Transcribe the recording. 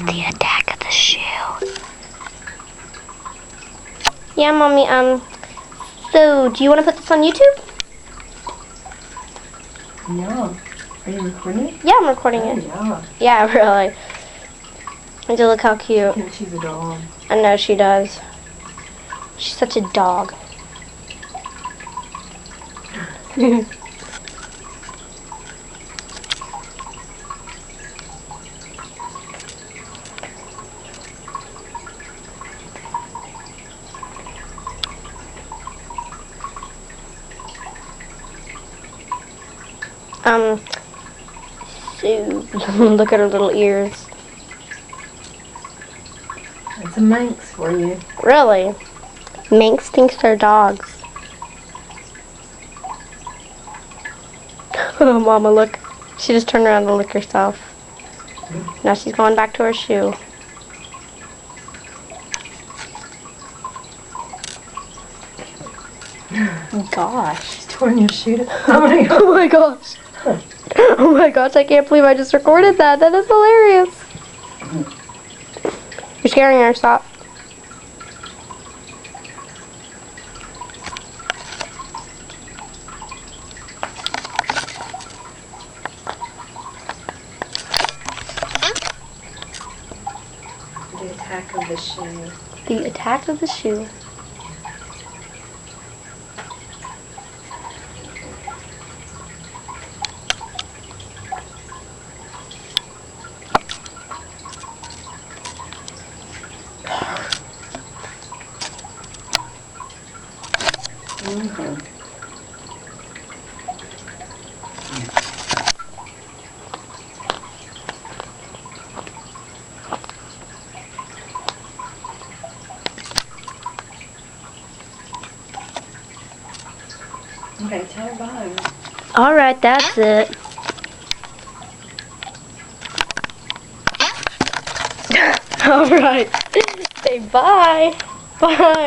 called The Attack of the Shoe. Yeah, Mommy, so do you want to put this on YouTube? Yeah. Are you recording it? Yeah, I'm recording it. Yeah. Yeah, really. And to look how cute. I think she's a dog. I know she does. She's such a dog. So look at her little ears. It's a Manx for you. Really? Manx thinks they're dogs. Oh, Mama, look. She just turned around to lick herself. Now she's going back to her shoe. Oh, gosh. She's torn your shoe. Oh my god. Oh my gosh. Oh my gosh, I can't believe I just recorded that. That is hilarious. You're scaring her, stop. The Attack of the Shoe. The Attack of the Shoe. Mm-hmm. Okay, tell her bye. Alright, that's it. Alright. Say bye. Bye.